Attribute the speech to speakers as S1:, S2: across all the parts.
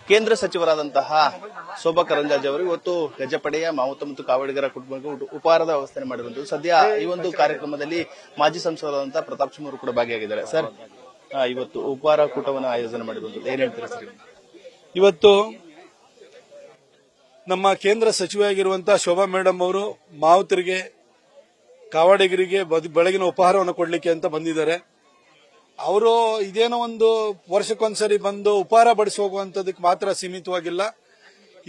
S1: ಕೇಂದ್ರ ಸಚಿವರಾದಂತಹ ಶೋಭಾ ಕರಂದ್ಲಾಜೆ ಅವರು ಇವತ್ತು ಗಜಪಡೆಯ ಮಾವುತ ಮತ್ತು ಕಾವಡಿಗರ ಕುಟುಂಬಕ್ಕೆ ಉಪಹಾರದ ವ್ಯವಸ್ಥೆ ಮಾಡಿರುವಂತದ್ದು. ಸದ್ಯ ಈ ಒಂದು ಕಾರ್ಯಕ್ರಮದಲ್ಲಿ ಮಾಜಿ ಸಂಸದರಾದಂತಹ ಪ್ರತಾಪ್ ಸಿಂಹ ಅವರು ಕೂಡ ಭಾಗಿಯಾಗಿದ್ದಾರೆ. ಸರ್, ಇವತ್ತು ಉಪಹಾರ ಕೂಟವನ್ನು ಆಯೋಜನೆ ಮಾಡಿರುವಂತದ್ದು, ಏನ್ ಹೇಳ್ತೀರಾ ಸರ್?
S2: ಇವತ್ತು ನಮ್ಮ ಕೇಂದ್ರ ಸಚಿವೆಯಾಗಿರುವಂತಹ ಶೋಭಾ ಮೇಡಮ್ ಅವರು ಮಾವುತರಿಗೆ ಕಾವಾಡಿಗರಿಗೆ ಬೆಳಗಿನ ಉಪಹಾರವನ್ನು ಕೊಡ್ಲಿಕ್ಕೆ ಅಂತ ಬಂದಿದ್ದಾರೆ. ಅವರು ಇದೇನೋ ಒಂದು ವರ್ಷಕ್ಕೊಂದ್ಸರಿ ಬಂದು ಉಪಹಾರ ಬಡಿಸಿ ಹೋಗುವಂತದಕ್ಕೆ ಮಾತ್ರ ಸೀಮಿತವಾಗಿಲ್ಲ.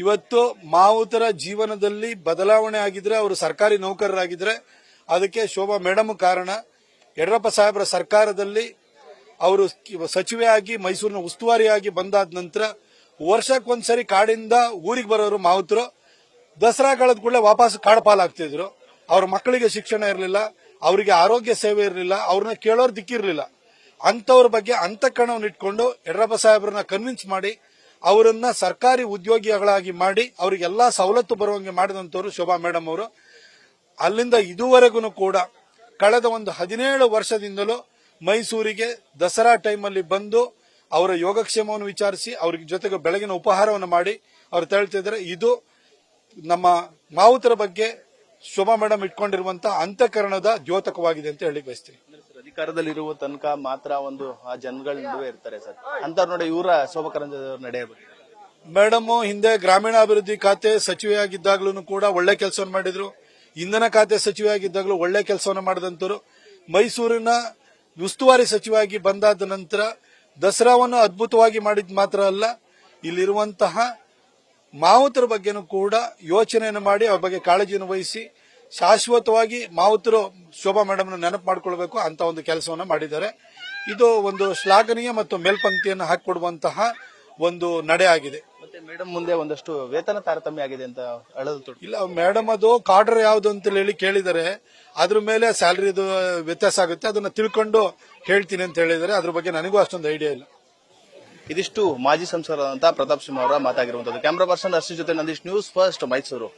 S2: ಇವತ್ತು ಮಾವುತರ ಜೀವನದಲ್ಲಿ ಬದಲಾವಣೆ ಆಗಿದ್ರೆ, ಅವರು ಸರ್ಕಾರಿ ನೌಕರರಾಗಿದ್ರೆ ಅದಕ್ಕೆ ಶೋಭಾ ಮೇಡಮ್ ಕಾರಣ. ಯಡಿಯೂರಪ್ಪ ಸಾಹೇಬರ ಸರ್ಕಾರದಲ್ಲಿ ಅವರು ಸಚಿವೆಯಾಗಿ ಮೈಸೂರಿನ ಉಸ್ತುವಾರಿಯಾಗಿ ಬಂದಾದ ನಂತರ ವರ್ಷಕ್ಕೊಂದ್ಸರಿ ಕಾಡಿಂದ ಊರಿಗೆ ಬರೋರು ಮಾವುತರು ದಸರಾ ಕಳೆದ ಕೂಡಲೇ ವಾಪಸ್ ಕಾಡು ಪಾಲಾಗ್ತಿದ್ರು. ಅವ್ರ ಮಕ್ಕಳಿಗೆ ಶಿಕ್ಷಣ ಇರಲಿಲ್ಲ, ಅವರಿಗೆ ಆರೋಗ್ಯ ಸೇವೆ ಇರಲಿಲ್ಲ, ಅವ್ರನ್ನ ಕೇಳೋರ್ ದಿಕ್ಕಿರ್ಲಿಲ್ಲ. ಅಂತವ್ರ ಬಗ್ಗೆ ಅಂತಃಕರಣವನ್ನು ಇಟ್ಕೊಂಡು ಯಡಿಯೂರಪ್ಪ ಸಾಹೇಬ್ರನ್ನ ಕನ್ವಿನ್ಸ್ ಮಾಡಿ ಅವರನ್ನ ಸರ್ಕಾರಿ ಉದ್ಯೋಗಿಗಳಾಗಿ ಮಾಡಿ ಅವರಿಗೆಲ್ಲಾ ಸವಲತ್ತು ಬರುವಂಗೆ ಮಾಡಿದಂತವರು ಶೋಭಾ ಮೇಡಮ್ ಅವರು. ಅಲ್ಲಿಂದ ಇದುವರೆಗೂ ಕೂಡ ಕಳೆದ ಒಂದು 17 ವರ್ಷದಿಂದಲೂ ಮೈಸೂರಿಗೆ ದಸರಾ ಟೈಮಲ್ಲಿ ಬಂದು ಅವರ ಯೋಗಕ್ಷೇಮವನ್ನು ವಿಚಾರಿಸಿ ಅವ್ರಿಗೆ ಜೊತೆಗೆ ಬೆಳಗಿನ ಉಪಹಾರವನ್ನು ಮಾಡಿ ಅವ್ರು ಹೇಳ್ತಿದ್ದಾರೆ. ಇದು ನಮ್ಮ ಮಾವುತರ ಬಗ್ಗೆ ಶೋಭಾ ಮೇಡಮ್ ಇಟ್ಕೊಂಡಿರುವಂತಹ ಅಂತಃಕರಣದ ದ್ಯೋತಕವಾಗಿದೆ ಅಂತ ಹೇಳಿ ಬಯಸ್ತೀನಿ.
S1: ಅಧಿಕಾರದಲ್ಲಿರುವ ತನಕ ಮಾತ್ರ ಒಂದು ಆ ಜನಗಳ ನಡುವೆ ಇರ್ತಾರೆ ಸರ್, ಅಂತ ನೋಡಿ ಇವರ ಶೋಭಾ ಕರಂದ್ಲಾಜೆ ನಡೆಯಬೇಕು.
S2: ಮೇಡಮ್ ಹಿಂದೆ ಗ್ರಾಮೀಣಾಭಿವೃದ್ಧಿ ಖಾತೆ ಸಚಿವೆಯಾಗಿದ್ದಾಗ್ಲೂ ಕೂಡ ಒಳ್ಳೆ ಕೆಲಸವನ್ನು ಮಾಡಿದ್ರು. ಇಂಧನ ಖಾತೆ ಸಚಿವೆಯಾಗಿದ್ದಾಗಲೂ ಒಳ್ಳೆ ಕೆಲಸವನ್ನು ಮಾಡಿದಂತರು. ಮೈಸೂರಿನ ಉಸ್ತುವಾರಿ ಸಚಿವರಾಗಿ ಬಂದಾದ ನಂತರ ದಸರಾವನ್ನು ಅದ್ಭುತವಾಗಿ ಮಾಡಿದ್ ಮಾತ್ರ ಅಲ್ಲ, ಇಲ್ಲಿರುವಂತಹ ಮಾವುತರ ಬಗ್ಗೆನೂ ಕೂಡ ಯೋಚನೆಯನ್ನು ಮಾಡಿ ಅವ್ರ ಬಗ್ಗೆ ಕಾಳಜಿಯನ್ನು ವಹಿಸಿ ಶಾಶ್ವತವಾಗಿ ಮಾವುತರು ಶೋಭಾ ಮೇಡಮ್ ನೆನಪು ಮಾಡಿಕೊಳ್ಬೇಕು ಅಂತ ಒಂದು ಕೆಲಸವನ್ನು ಮಾಡಿದ್ದಾರೆ. ಇದು ಒಂದು ಶ್ಲಾಘನೀಯ ಮತ್ತು ಮೇಲ್ಪಂಕ್ತಿಯನ್ನು ಹಾಕಿಕೊಡುವಂತಹ ಒಂದು ನಡೆ ಆಗಿದೆ.
S1: ಮತ್ತೆ ಮೇಡಮ್ ಮುಂದೆ ಒಂದಷ್ಟು ವೇತನ ತಾರತಮ್ಯ ಆಗಿದೆ ಅಂತ ಹೇಳೋದು
S2: ಇಲ್ಲ. ಮೇಡಮ್ ಅದು ಕಾರ್ಡರ್ ಯಾವುದು ಅಂತ ಹೇಳಿ ಕೇಳಿದರೆ ಅದ್ರ ಮೇಲೆ ಸ್ಯಾಲರಿದು ವ್ಯತ್ಯಾಸ ಆಗುತ್ತೆ, ಅದನ್ನ ತಿಳ್ಕೊಂಡು ಹೇಳ್ತೀನಿ ಅಂತ ಹೇಳಿದರೆ ಅದ್ರ ಬಗ್ಗೆ ನನಗೂ ಅಷ್ಟೊಂದು ಐಡಿಯಾ ಇಲ್ಲ.
S1: ಇದಿಷ್ಟು ಮಾಜಿ ಸಂಸದರಾದಂತಹ ಪ್ರತಾಪ್ ಸಿಂಹ ಅವರ ಮಾತಾಗಿರುವಂತದ್ದು. ಕ್ಯಾಮರಾ ಪರ್ಸನ್ ಅರ್ಷಿ ಜೊತೆ ನಂದೀಶ್, ನ್ಯೂಸ್ ಫಸ್ಟ್, ಮೈಸೂರು.